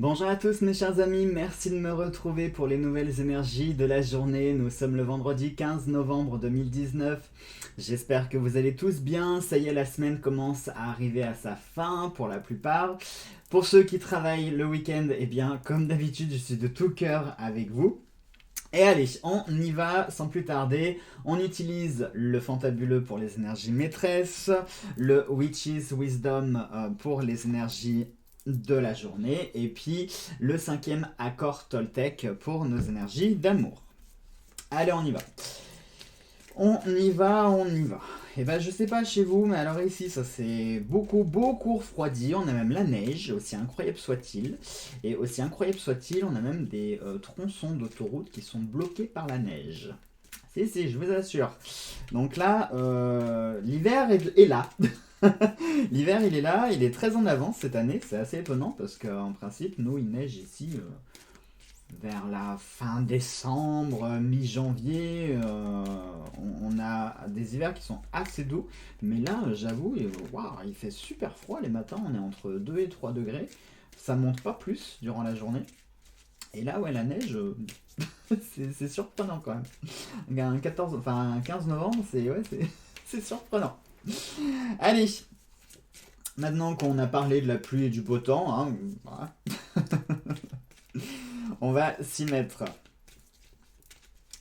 Bonjour à tous mes chers amis, merci de me retrouver pour les nouvelles énergies de la journée. Nous sommes le vendredi 15 novembre 2019. J'espère que vous allez tous bien. Ça y est, la semaine commence à arriver à sa fin pour la plupart. Pour ceux qui travaillent le week-end, eh bien, comme d'habitude, je suis de tout cœur avec vous. Et allez, on y va sans plus tarder. On utilise le fantabuleux pour les énergies maîtresses, le Witch's Wisdom pour les énergies de la journée, et puis le cinquième accord Toltec pour nos énergies d'amour. Allez, on y va. On y va, on y va. Et ben je sais pas chez vous, mais alors ici ça s'est beaucoup refroidi. On a même la neige, aussi incroyable soit-il. Et aussi incroyable soit-il, on a même des tronçons d'autoroute qui sont bloqués par la neige. Si, je vous assure. Donc là, l'hiver est là. L'hiver il est là, il est très en avance cette année, c'est assez étonnant parce qu'en principe, nous il neige ici vers la fin décembre, mi-janvier, on a des hivers qui sont assez doux, mais là, j'avoue, waouh, il fait super froid les matins, on est entre 2 et 3 degrés, ça monte pas plus durant la journée, et là, ouais, la neige, c'est surprenant quand même. Un 15 novembre, c'est surprenant. Allez, maintenant qu'on a parlé de la pluie et du beau temps, hein, voilà, on va s'y mettre.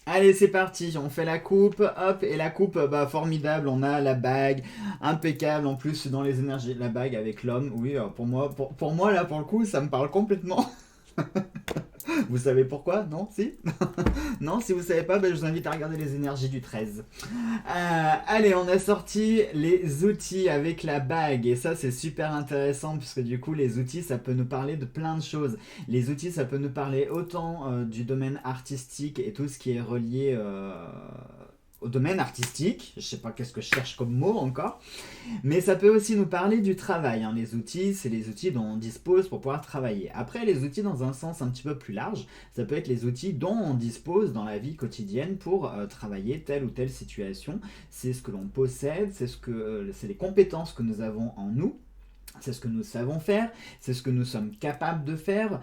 Allez, c'est parti, on fait la coupe, hop, et la coupe, bah formidable, on a la bague, impeccable, en plus dans les énergies, la bague avec l'homme, oui, pour moi, là, pour le coup, ça me parle complètement. Vous savez pourquoi? Non? Si? Non, si vous savez pas, ben, je vous invite à regarder les énergies du 13. Allez, on a sorti les outils avec la bague et ça c'est super intéressant puisque du coup les outils ça peut nous parler de plein de choses. Les outils ça peut nous parler autant du domaine artistique et tout ce qui est relié au domaine artistique. Je sais pas qu'est-ce que je cherche comme mot encore. Mais ça peut aussi nous parler du travail, hein. Les outils, c'est les outils dont on dispose pour pouvoir travailler. Après, les outils dans un sens un petit peu plus large, ça peut être les outils dont on dispose dans la vie quotidienne pour travailler telle ou telle situation. C'est ce que l'on possède, c'est les compétences que nous avons en nous. C'est ce que nous savons faire, c'est ce que nous sommes capables de faire.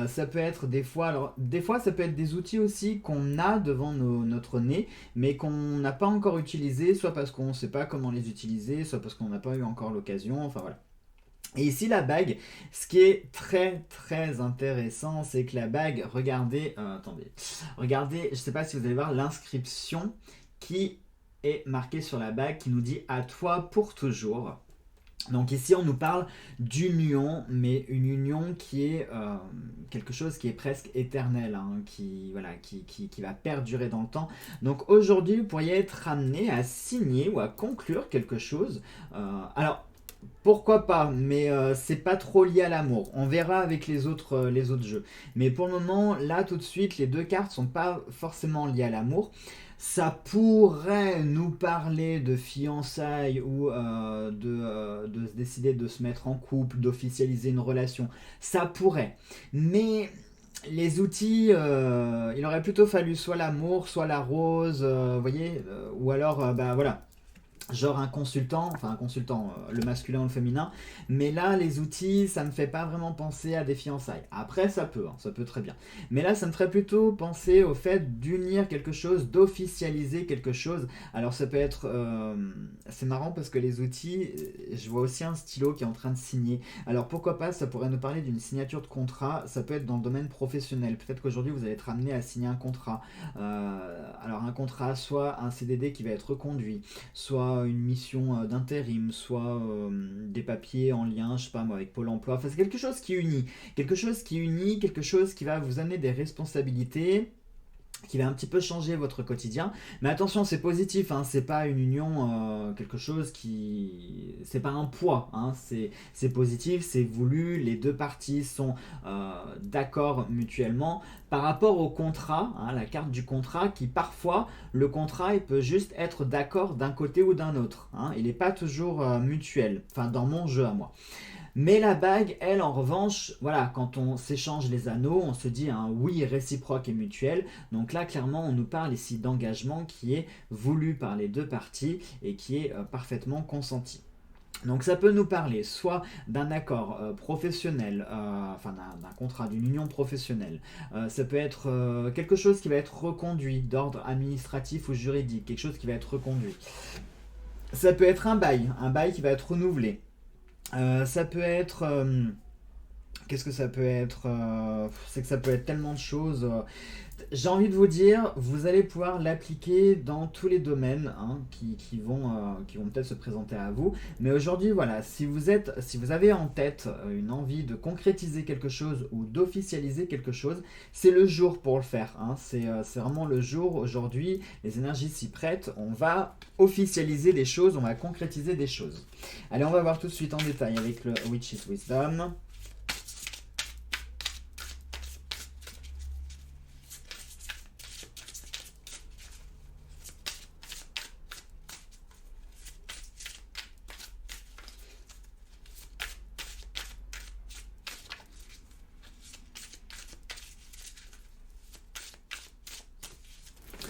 Ça peut être des fois, alors des fois ça peut être des outils aussi qu'on a devant notre nez, mais qu'on n'a pas encore utilisés, soit parce qu'on ne sait pas comment les utiliser, soit parce qu'on n'a pas eu encore l'occasion, enfin voilà. Et ici la bague, ce qui est très intéressant, c'est que la bague, regardez, je ne sais pas si vous allez voir l'inscription qui est marquée sur la bague qui nous dit à toi pour toujours. Donc ici on nous parle d'union, mais une union qui est quelque chose qui est presque éternel, hein, qui va perdurer dans le temps. Donc aujourd'hui vous pourriez être amené à signer ou à conclure quelque chose. Alors pourquoi pas, mais c'est pas trop lié à l'amour. On verra avec les autres jeux. Mais pour le moment, là tout de suite, les deux cartes sont pas forcément liées à l'amour. Ça pourrait nous parler de fiançailles ou de se décider de se mettre en couple, d'officialiser une relation. Ça pourrait. Mais les outils, il aurait plutôt fallu soit l'amour, soit la rose, vous voyez, ou alors, bah voilà, genre un consultant, le masculin ou le féminin, mais là les outils ça me fait pas vraiment penser à des fiançailles. Après ça peut, hein, ça peut très bien, mais là ça me ferait plutôt penser au fait d'unir quelque chose, d'officialiser quelque chose. Alors ça peut être c'est marrant parce que les outils, je vois aussi un stylo qui est en train de signer. Alors pourquoi pas, ça pourrait nous parler d'une signature de contrat. Ça peut être dans le domaine professionnel, peut-être qu'aujourd'hui vous allez être amené à signer un contrat. Alors un contrat, soit un CDD qui va être reconduit, soit une mission d'intérim, soit des papiers en lien, je sais pas moi, avec Pôle emploi. Enfin, c'est quelque chose qui va vous amener des responsabilités, qui va un petit peu changer votre quotidien. Mais attention, c'est positif, hein, c'est pas une union, quelque chose qui... C'est pas un poids, hein, c'est positif, c'est voulu, les deux parties sont d'accord mutuellement. Par rapport au contrat, hein, la carte du contrat, qui parfois, le contrat, il peut juste être d'accord d'un côté ou d'un autre, hein, il n'est pas toujours mutuel, enfin dans mon jeu à moi. Mais la bague, elle, en revanche, voilà, quand on s'échange les anneaux, on se dit un oui réciproque et mutuel. Donc là, clairement, on nous parle ici d'engagement qui est voulu par les deux parties et qui est parfaitement consenti. Donc ça peut nous parler soit d'un accord professionnel, enfin d'un contrat, d'une union professionnelle. Ça peut être quelque chose qui va être reconduit d'ordre administratif ou juridique, quelque chose qui va être reconduit. Ça peut être un bail qui va être renouvelé. Ça peut être... qu'est-ce que ça peut être c'est que ça peut être tellement de choses. J'ai envie de vous dire, vous allez pouvoir l'appliquer dans tous les domaines hein, qui vont peut-être se présenter à vous. Mais aujourd'hui, voilà, si vous avez en tête une envie de concrétiser quelque chose ou d'officialiser quelque chose, c'est le jour pour le faire. Hein. C'est vraiment le jour aujourd'hui. Les énergies s'y prêtent. On va officialiser des choses, on va concrétiser des choses. Allez, on va voir tout de suite en détail avec le Witch's Wisdom.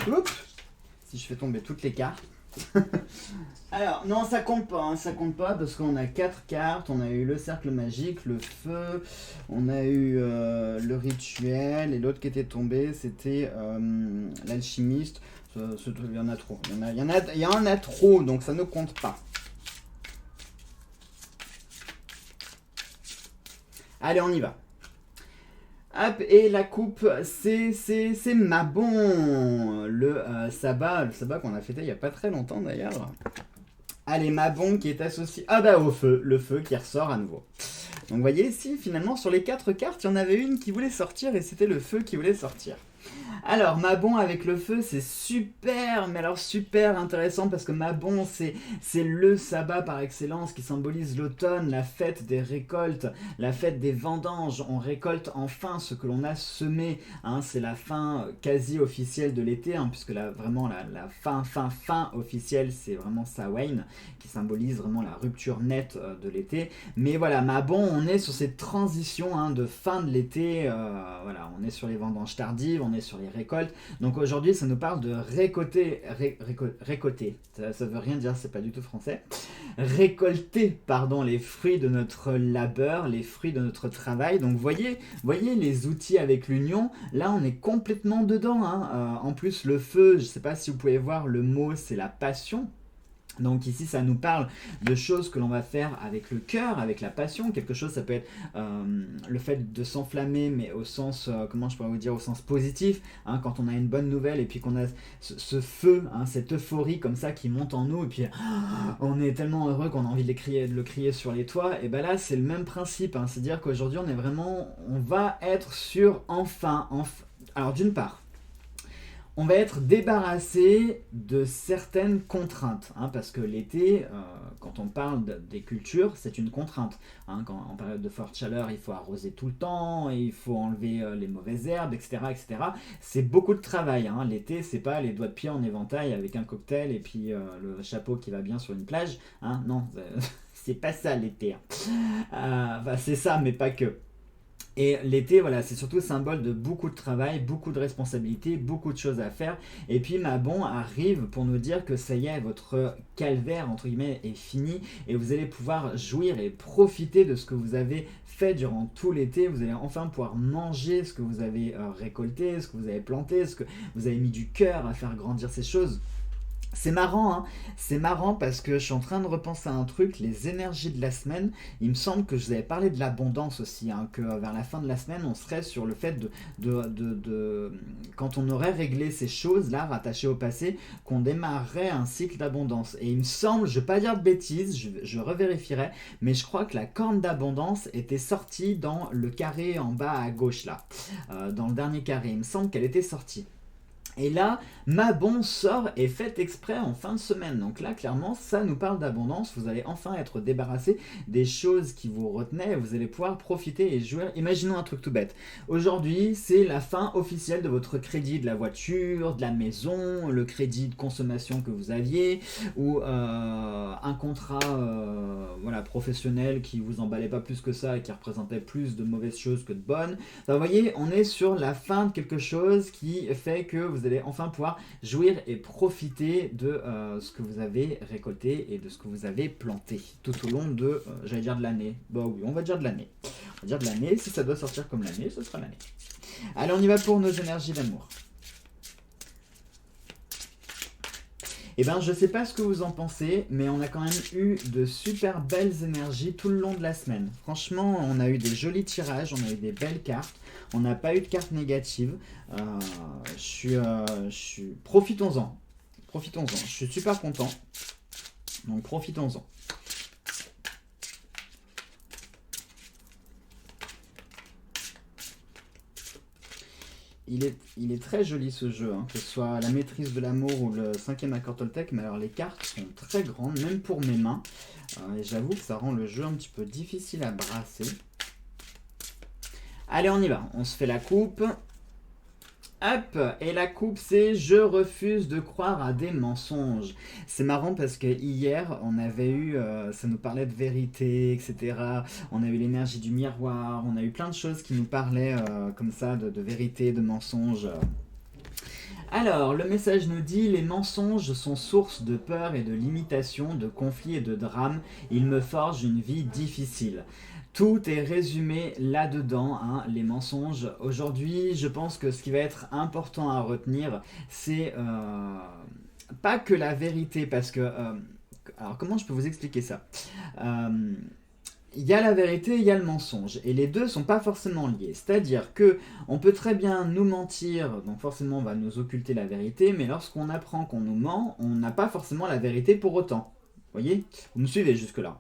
Oups, si je fais tomber toutes les cartes. Alors, non, ça compte pas, hein, ça compte pas parce qu'on a 4 cartes. On a eu le cercle magique, le feu, on a eu le rituel et l'autre qui était tombé, c'était l'alchimiste. Il y en a trop, il y en a trop, donc ça ne compte pas. Allez, on y va. Hop, et la coupe, c'est Mabon, le sabbat qu'on a fêté il n'y a pas très longtemps d'ailleurs. Allez, Mabon qui est associé au feu, le feu qui ressort à nouveau. Donc vous voyez ici, finalement, sur les 4 cartes, il y en avait une qui voulait sortir et c'était le feu qui voulait sortir. Alors, Mabon avec le feu, c'est super, mais alors super intéressant parce que Mabon, c'est le sabbat par excellence qui symbolise l'automne, la fête des récoltes, la fête des vendanges. On récolte enfin ce que l'on a semé. Hein, c'est la fin quasi officielle de l'été, hein, puisque vraiment la fin officielle, c'est vraiment Samhain qui symbolise vraiment la rupture nette de l'été. Mais voilà, Mabon, on est sur cette transition hein, de fin de l'été. Voilà, on est sur les vendanges tardives, on est sur les récoltes. Donc aujourd'hui, ça nous parle de récolter. Ça veut rien dire, c'est pas du tout français. Récolter, pardon, les fruits de notre labeur, les fruits de notre travail. Donc voyez les outils avec l'union. Là, on est complètement dedans. Hein. En plus, le feu, je sais pas si vous pouvez voir, le mot, c'est la passion. Donc ici, ça nous parle de choses que l'on va faire avec le cœur, avec la passion. Quelque chose, ça peut être le fait de s'enflammer, mais au sens, comment je pourrais vous dire, au sens positif. Hein, quand on a une bonne nouvelle et puis qu'on a ce feu, hein, cette euphorie comme ça qui monte en nous, et puis on est tellement heureux qu'on a envie de le crier sur les toits. Et bien là, c'est le même principe. Hein, c'est-à-dire qu'aujourd'hui, on va être sur enfin. Alors d'une part, on va être débarrassé de certaines contraintes, hein, parce que l'été, quand on parle des cultures, c'est une contrainte. Hein, en période de forte chaleur, il faut arroser tout le temps, et il faut enlever les mauvaises herbes, etc., etc. C'est beaucoup de travail. Hein. L'été, c'est pas les doigts de pied en éventail avec un cocktail et puis le chapeau qui va bien sur une plage. Hein. Non, c'est pas ça l'été. Hein. C'est ça, mais pas que. Et l'été, voilà, c'est surtout symbole de beaucoup de travail, beaucoup de responsabilités, beaucoup de choses à faire. Et puis Mabon arrive pour nous dire que ça y est, votre calvaire, entre guillemets, est fini. Et vous allez pouvoir jouir et profiter de ce que vous avez fait durant tout l'été. Vous allez enfin pouvoir manger ce que vous avez récolté, ce que vous avez planté, ce que vous avez mis du cœur à faire grandir ces choses. C'est marrant, hein. C'est marrant parce que je suis en train de repenser à un truc, les énergies de la semaine. Il me semble que je vous avais parlé de l'abondance aussi, hein, que vers la fin de la semaine, on serait sur le fait quand on aurait réglé ces choses-là, rattachées au passé, qu'on démarrerait un cycle d'abondance. Et il me semble, je ne vais pas dire de bêtises, je revérifierai, mais je crois que la corne d'abondance était sortie dans le carré en bas à gauche, là, dans le dernier carré. Il me semble qu'elle était sortie. Et là, Mabon sort et fait exprès en fin de semaine. Donc là, clairement, ça nous parle d'abondance. Vous allez enfin être débarrassé des choses qui vous retenaient. Vous allez pouvoir profiter et jouer. Imaginons un truc tout bête. Aujourd'hui, c'est la fin officielle de votre crédit de la voiture, de la maison, le crédit de consommation que vous aviez, ou un contrat professionnel qui vous emballait pas plus que ça et qui représentait plus de mauvaises choses que de bonnes. Enfin, vous voyez, on est sur la fin de quelque chose qui fait que vous vous allez enfin pouvoir jouir et profiter de ce que vous avez récolté et de ce que vous avez planté tout au long de, j'allais dire de l'année. Bah oui, on va dire de l'année. On va dire de l'année, si ça doit sortir comme l'année, ce sera l'année. Allez, on y va pour nos énergies d'amour. Eh bien, je ne sais pas ce que vous en pensez, mais on a quand même eu de super belles énergies tout le long de la semaine. Franchement, on a eu des jolis tirages, on a eu des belles cartes, on n'a pas eu de cartes négatives. Profitons-en. Profitons-en. Je suis super content. Donc, profitons-en. Il est très joli ce jeu, hein, que ce soit la maîtrise de l'amour ou le 5e accord Toltec, mais alors les cartes sont très grandes, même pour mes mains, et j'avoue que ça rend le jeu un petit peu difficile à brasser. Allez, on y va, on se fait la coupe. Hop, et la coupe c'est « Je refuse de croire à des mensonges ». C'est marrant parce que hier, on avait eu, ça nous parlait de vérité, etc. On a eu l'énergie du miroir, on a eu plein de choses qui nous parlaient comme ça, de vérité, de mensonges. Alors, le message nous dit « Les mensonges sont source de peur et de limitation, de conflits et de drames. Ils me forgent une vie difficile. » Tout est résumé là-dedans, hein, les mensonges. Aujourd'hui, je pense que ce qui va être important à retenir, c'est pas que la vérité, parce que... alors, comment je peux vous expliquer ça ? Il y a la vérité, il y a le mensonge, et les deux sont pas forcément liés. C'est-à-dire que on peut très bien nous mentir, donc forcément on va nous occulter la vérité, mais lorsqu'on apprend qu'on nous ment, on n'a pas forcément la vérité pour autant. Vous voyez ? Vous me suivez jusque-là.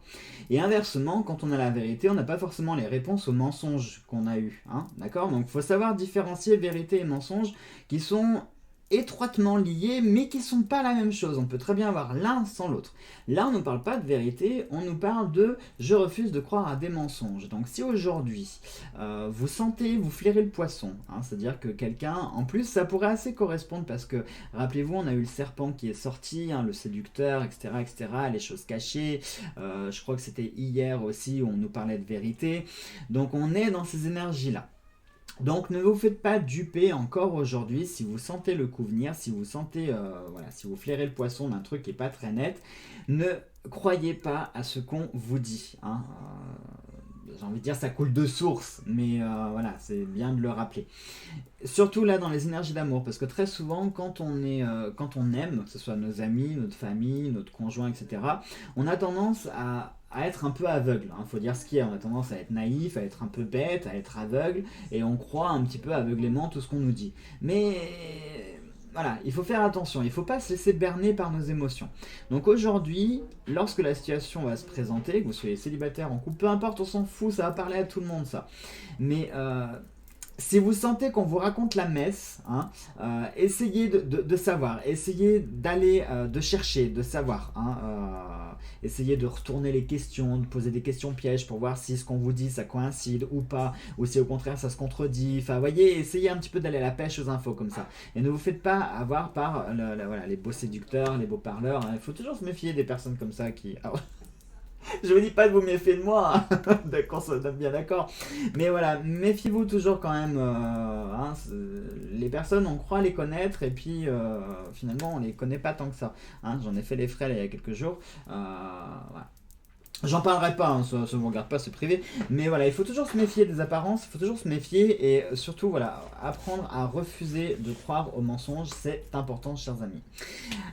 Et inversement, quand on a la vérité, on n'a pas forcément les réponses aux mensonges qu'on a eus. Hein, d'accord ? Donc il faut savoir différencier vérité et mensonge qui sont étroitement liés, mais qui ne sont pas la même chose. On peut très bien avoir l'un sans l'autre. Là, on ne nous parle pas de vérité, on nous parle de « je refuse de croire à des mensonges ». Donc si aujourd'hui, vous sentez, vous flairez le poisson, hein, c'est-à-dire que quelqu'un, en plus, ça pourrait assez correspondre parce que, rappelez-vous, on a eu le serpent qui est sorti, hein, le séducteur, etc., etc., les choses cachées. Je crois que c'était hier aussi où on nous parlait de vérité. Donc on est dans ces énergies-là. Donc ne vous faites pas duper encore aujourd'hui si vous sentez le coup venir, si vous sentez, si vous flairez le poisson d'un truc qui n'est pas très net, ne croyez pas à ce qu'on vous dit. Hein. J'ai envie de dire ça coule de source, mais voilà, c'est bien de le rappeler. Surtout là dans les énergies d'amour, parce que très souvent quand on aime, que ce soit nos amis, notre famille, notre conjoint, etc., on a tendance à être un peu aveugle, hein, faut dire ce qu'il y a, on a tendance à être naïf, à être un peu bête, à être aveugle, et on croit un petit peu aveuglément tout ce qu'on nous dit. Mais voilà, il faut faire attention, il ne faut pas se laisser berner par nos émotions. Donc aujourd'hui, lorsque la situation va se présenter, que vous soyez célibataire, en couple, peu importe, on s'en fout, ça va parler à tout le monde ça. Mais si vous sentez qu'on vous raconte la messe, hein, essayez de savoir, essayez d'aller, de chercher, de savoir. Hein, essayez de retourner les questions, de poser des questions pièges pour voir si ce qu'on vous dit ça coïncide ou pas, ou si au contraire ça se contredit. Enfin, voyez, essayez un petit peu d'aller à la pêche aux infos comme ça. Et ne vous faites pas avoir par les beaux séducteurs, les beaux parleurs. Hein. Il faut toujours se méfier des personnes comme ça qui... Ah, je vous dis pas de vous méfier de moi, hein. D'accord, ça donne bien d'accord. Mais voilà, méfiez-vous toujours quand même. Hein, les personnes, on croit les connaître et puis finalement on les connaît pas tant que ça. Hein, j'en ai fait les frais là, il y a quelques jours. Voilà. J'en parlerai pas, hein, ça ne vous regarde pas, c'est privé. Mais voilà, il faut toujours se méfier des apparences, il faut toujours se méfier et surtout, voilà, apprendre à refuser de croire aux mensonges, c'est important, chers amis.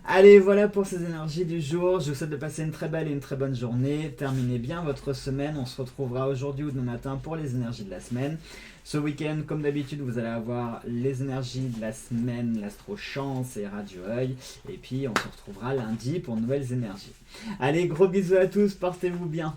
Allez, voilà pour ces énergies du jour. Je vous souhaite de passer une très belle et une très bonne journée. Terminez bien votre semaine. On se retrouvera aujourd'hui ou demain matin pour les énergies de la semaine. Ce week-end, comme d'habitude, vous allez avoir les énergies de la semaine, l'astro chance et Radio Œil. Et puis, on se retrouvera lundi pour de nouvelles énergies. Allez, gros bisous à tous, portez-vous bien.